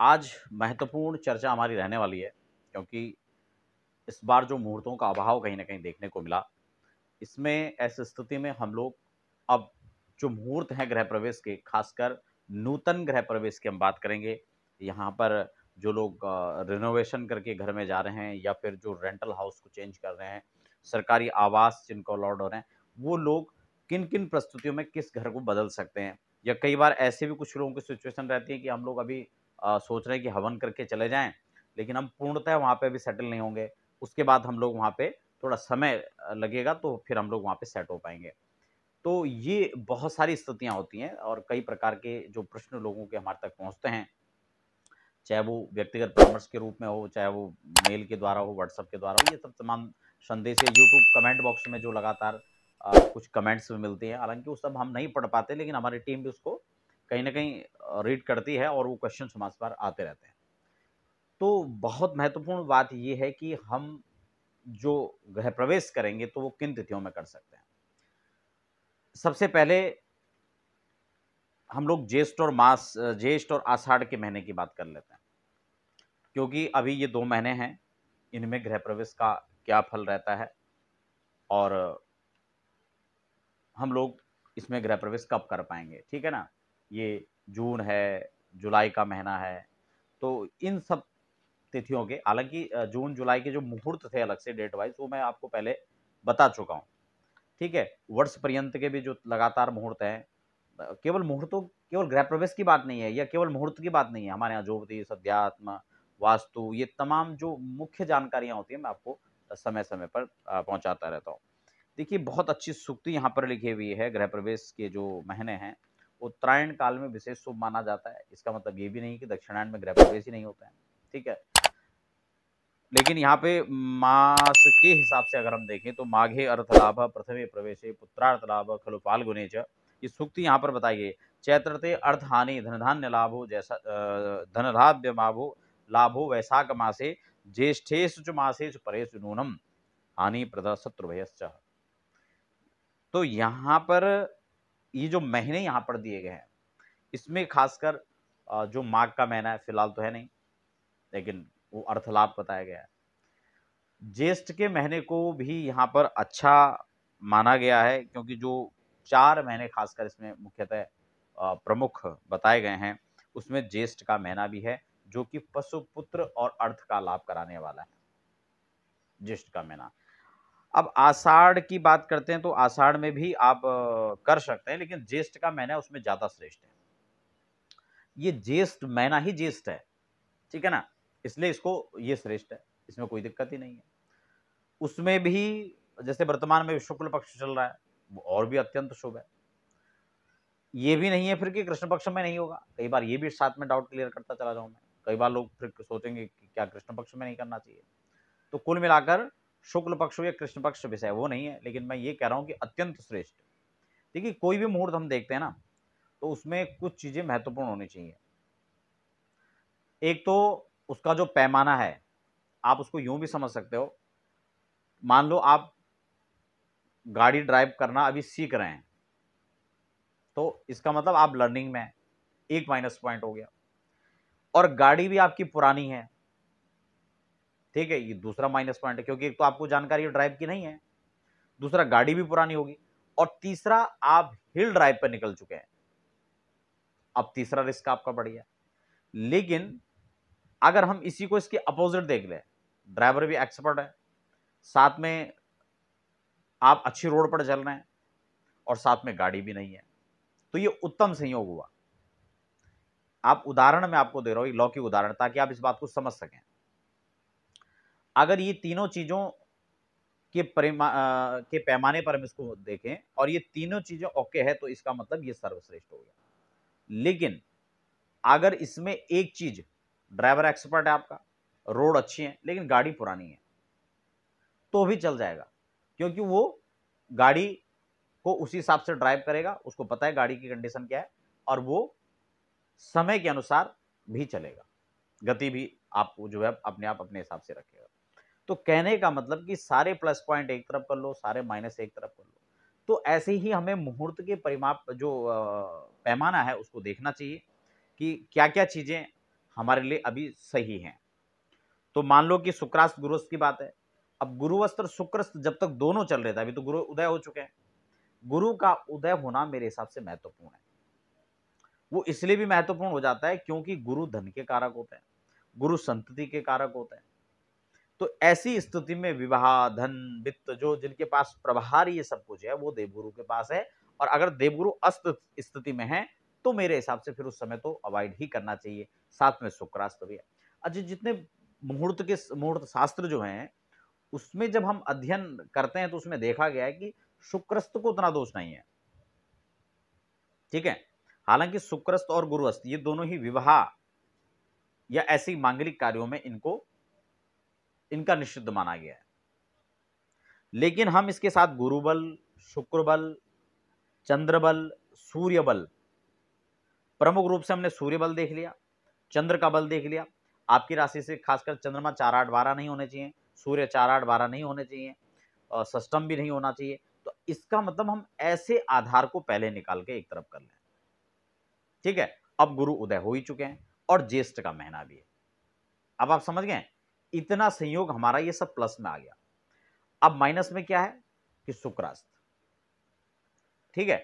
आज महत्वपूर्ण चर्चा हमारी रहने वाली है, क्योंकि इस बार जो मुहूर्तों का अभाव कहीं न कहीं देखने को मिला, इसमें ऐसी स्थिति में हम लोग अब जो मुहूर्त हैं गृह प्रवेश के, खासकर नूतन गृह प्रवेश की हम बात करेंगे। यहाँ पर जो लोग रिनोवेशन करके घर में जा रहे हैं या फिर जो रेंटल हाउस को चेंज कर रहे हैं, सरकारी आवास जिनको अलॉट हो रहे हैं, वो लोग किन-किन परिस्थितियों में किस घर को बदल सकते हैं। या कई बार ऐसे भी कुछ लोगों की सिचुएशन रहती है कि हम लोग अभी सोच रहे हैं कि हवन करके चले जाएँ, लेकिन हम पूर्णतः वहाँ पे अभी सेटल नहीं होंगे। उसके बाद हम लोग वहाँ पे थोड़ा समय लगेगा, तो फिर हम लोग वहाँ पे सेट हो पाएँगे। तो ये बहुत सारी स्थितियाँ होती हैं और कई प्रकार के जो प्रश्न लोगों के हमारे तक पहुँचते हैं, चाहे वो व्यक्तिगत परामर्श के रूप में हो, चाहे वो मेल के द्वारा हो, व्हाट्सएप के द्वारा हो, ये सब तमाम संदेश या यूट्यूब कमेंट बॉक्स में जो लगातार कुछ कमेंट्स भी मिलती हैं। हालाँकि वो सब हम नहीं पढ़ पाते, लेकिन हमारी टीम भी उसको कहीं न कहीं रीड करती है और वो क्वेश्चन्स हमारे पास आते रहते हैं। तो बहुत महत्वपूर्ण बात ये है कि हम जो गृह प्रवेश करेंगे, तो वो किन तिथियों में कर सकते हैं। सबसे पहले हम लोग ज्येष्ठ और आषाढ़ के महीने की बात कर लेते हैं, क्योंकि अभी ये 2 महीने हैं, इनमें गृह प्रवेश का क्या फल रहता है और हम लोग इसमें गृह प्रवेश कब कर पाएँगे, ठीक है ना? ये जून है, जुलाई का महीना है, तो इन सब तिथियों के हालाँकि जून-जुलाई के जो मुहूर्त थे अलग से डेट वाइज़ वो मैं आपको पहले बता चुका हूँ, ठीक है? वर्ष पर्यंत के भी जो लगातार मुहूर्त हैं केवल गृह प्रवेश की बात नहीं है या केवल मुहूर्त की बात नहीं है। हमारे यहाँ ज्योतिष, अध्यात्म, वास्तु ये तमाम जो मुख्य जानकारियाँ होती हैं मैं आपको समय-समय पर पहुँचाता रहता हूँ। देखिए बहुत अच्छी सूक्ति यहाँ पर लिखी हुई है गृह प्रवेश के जो महीने हैं, उत्तरायण काल में विशेष शुभ माना जाता है। इसका मतलब ये भी नहीं कि दक्षिणायन में गृह प्रवेश ही नहीं होता है, ठीक है? लेकिन यहाँ पे मास के हिसाब से अगर हम देखें तो माघे अर्थलाभ प्रथमे प्रवेशे पुत्रार्थ लाभ खलु फाल्गुने च ये सूक्ति यहाँ पर बताई गई है। चैत्रते अर्थ हानि धन धान्य लाभो जैसा धनलाभ्य लाभो वैशाख मासे ज्येष्ठेषु च मासेषु परेषु नूनम हानि प्रदा शत्रुभयश्च। तो यहाँ पर ये जो महीने यहाँ पर दिए गए हैं, इसमें खासकर जो माघ का महीना है फिलहाल तो है नहीं, लेकिन वो अर्थलाभ बताया गया है। ज्येष्ठ के महीने को भी यहाँ पर अच्छा माना गया है, क्योंकि जो 4 महीने खासकर इसमें मुख्यतः प्रमुख बताए गए हैं, उसमें ज्येष्ठ का महीना भी है, जो कि पशु, पुत्र और अर्थ का लाभ कराने वाला है, ज्येष्ठ का महीना। अब आषाढ़ की बात करते हैं, तो आषाढ़ में भी आप कर सकते हैं, लेकिन ज्येष्ठ का महीना उसमें ज़्यादा श्रेष्ठ है। ये ज्येष्ठ महीना ही ज्येष्ठ है, ठीक है ना? इसलिए इसको ये श्रेष्ठ है, इसमें कोई दिक्कत ही नहीं है। उसमें भी जैसे वर्तमान में शुक्ल पक्ष चल रहा है, वो और भी अत्यंत शुभ है। ये भी नहीं है फिर कि कृष्ण पक्ष में नहीं होगा, कई बार ये भी साथ में डाउट क्लियर करता चला जाऊँ मैं। कई बार लोग फिर सोचेंगे कि क्या कृष्ण पक्ष में नहीं करना चाहिए? तो कुल मिलाकर शुक्ल पक्ष हो या कृष्ण पक्ष विषय वो नहीं है, लेकिन मैं ये कह रहा हूँ कि अत्यंत श्रेष्ठ। देखिए कोई भी मुहूर्त हम देखते हैं ना, तो उसमें कुछ चीज़ें महत्वपूर्ण होनी चाहिए। एक तो उसका जो पैमाना है, आप उसको यूँ भी समझ सकते हो, मान लो आप गाड़ी ड्राइव करना अभी सीख रहे हैं, तो इसका मतलब आप लर्निंग में हैं, एक माइनस पॉइंट हो गया। और गाड़ी भी आपकी पुरानी है, ठीक है? ये दूसरा माइनस पॉइंट है, क्योंकि एक तो आपको जानकारी ड्राइव की नहीं है, दूसरा गाड़ी भी पुरानी होगी और तीसरा आप हिल ड्राइव पर निकल चुके हैं। अब तीसरा रिस्क आपका बढ़ गया। लेकिन अगर हम इसी को इसके अपोजिट देख लें, ड्राइवर भी एक्सपर्ट है, साथ में आप अच्छी रोड पर चल रहे हैं और साथ में गाड़ी भी नहीं है, तो ये उत्तम संयोग हुआ। आप उदाहरण मैं आपको दे रहा हूं, एक लौकिक उदाहरण, ताकि आप इस बात को समझ सकें। अगर ये तीनों चीजों के पैमाने पर हम इसको देखें और ये तीनों चीजें ओके है, तो इसका मतलब ये सर्वश्रेष्ठ हो गया। लेकिन अगर इसमें एक चीज, ड्राइवर एक्सपर्ट है आपका, रोड अच्छी है लेकिन गाड़ी पुरानी है, तो भी चल जाएगा, क्योंकि वो गाड़ी को उसी हिसाब से ड्राइव करेगा, उसको पता है गाड़ी की कंडीशन क्या है और वो समय के अनुसार भी चलेगा, गति भी आपको जो है अपने आप अपने हिसाब से रखेगा। तो कहने का मतलब कि सारे प्लस पॉइंट एक तरफ कर लो, सारे माइनस एक तरफ कर लो। तो ऐसे ही हमें मुहूर्त के परिमाप जो पैमाना है उसको देखना चाहिए कि क्या-क्या चीज़ें हमारे लिए अभी सही हैं। तो मान लो कि शुक्रास्त गुरुस्त की बात है। अब गुरुवस्त और शुक्रस्त जब तक दोनों चल रहे थे, अभी तो गुरु उदय हो चुके हैं। गुरु का उदय होना मेरे हिसाब से महत्वपूर्ण है। वो इसलिए भी महत्वपूर्ण हो जाता है क्योंकि गुरु धन के कारक होते हैं, गुरु संतति के कारक होते हैं। तो ऐसी स्थिति में विवाह, धन, वित्त, जो जिनके पास प्रभार ये सब कुछ है, वो देवगुरु के पास है। और अगर देवगुरु अस्त स्थिति में है तो मेरे हिसाब से फिर उस समय तो अवॉइड ही करना चाहिए। साथ में शुक्रास्त भी है। अच्छा, जितने मुहूर्त शास्त्र जो हैं, उसमें जब हम अध्ययन करते हैं तो उसमें देखा गया है कि शुक्रस्त को उतना दोष नहीं है। ठीक है, हालांकि शुक्रस्त और गुरुअस्त ये दोनों ही विवाह या ऐसी मांगलिक कार्यों में इनका निषिद्ध माना गया है। लेकिन हम इसके साथ गुरु बल, शुक्र बल, चंद्र बल, सूर्य बल, प्रमुख रूप से हमने सूर्य बल देख लिया, चंद्र का बल देख लिया। आपकी राशि से खासकर चंद्रमा 4, 8, 12 नहीं होने चाहिए, सूर्य 4, 8, 12 नहीं होने चाहिए, और षष्टम भी नहीं होना चाहिए। तो इसका मतलब हम ऐसे आधार को पहले निकाल के एक तरफ कर लें। ठीक है, अब गुरु उदय हो ही चुके हैं और ज्येष्ठ का महीना भी है। अब आप समझ गए, इतना संयोग हमारा ये सब प्लस में आ गया। अब माइनस में क्या है कि शुक्रास्त। ठीक है,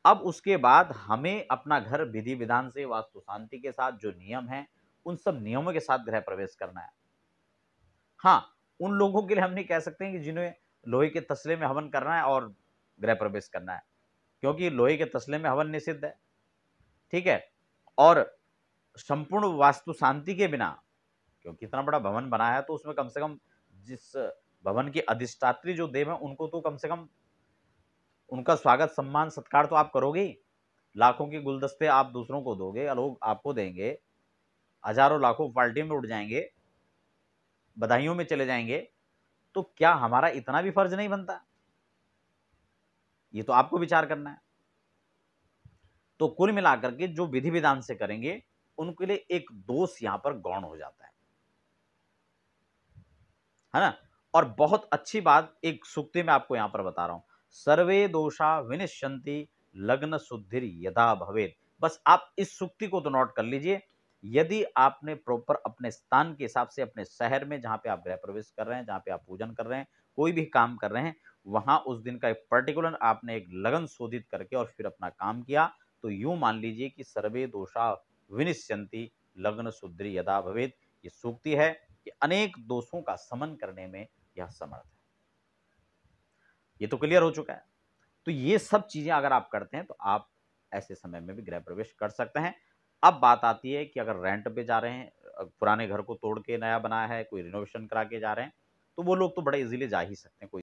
अब उसके बाद हमें अपना घर विधि विधान से, वास्तु शांति के साथ, जो नियम है उन सब नियमों के साथ गृह प्रवेश करना है। हाँ, उन लोगों के लिए हम नहीं कह सकते हैं कि जिन्हें लोहे के तसले में हवन करना है और गृह प्रवेश करना है, क्योंकि लोहे के तसले में हवन निषिद्ध है। ठीक है, और संपूर्ण वास्तु शांति के बिना, क्योंकि इतना बड़ा भवन बना है तो उसमें कम से कम जिस भवन की अधिष्ठात्री जो देव है उनको तो कम से कम उनका स्वागत, सम्मान, सत्कार तो आप करोगे ही। लाखों के गुलदस्ते आप दूसरों को दोगे, लोग आपको देंगे, हजारों लाखों पार्टी में उठ जाएंगे, बधाइयों में चले जाएंगे। तो क्या हमारा इतना भी फर्ज नहीं बनता? ये तो आपको विचार करना है। तो कुल मिलाकर के जो विधि विधान से करेंगे उनके लिए एक दोष यहां पर गौण हो जाता है ना। और बहुत अच्छी बात एक सूक्ति में आपको यहां पर बता रहा हूं, सर्वे दोषा विनिश्यन्ति लग्न शुद्धिर यदा भवेत। बस आप इस सूक्ति को तो नोट कर लीजिए। यदि आपने प्रॉपर अपने स्थान के हिसाब से, अपने शहर में जहां पे आप गृह प्रवेश कर रहे हैं, जहां पे आप पूजन कर रहे हैं, कोई भी काम कर रहे हैं, वहां उस दिन का एक पर्टिकुलर आपने एक लगन शोधित करके और फिर अपना काम किया, तो यूं मान लीजिए कि सर्वे दोषा विनिश्यन्ति लग्न शुद्धिर यदा भवेत। ये सूक्ति है कि अनेक दोषों का समन करने में यह समर्थ है। ये तो क्लियर हो चुका है। तो ये सब चीजें अगर आप करते हैं तो आप ऐसे समय में भी गृह प्रवेश कर सकते हैं। अब बात आती है कि अगर रेंट पे जा रहे हैं, पुराने घर को तोड़ के नया बनाया है, कोई रिनोवेशन करा के जा रहे हैं, तो वो लोग तो बड़े इजीली जा ही सकते हैं, कोई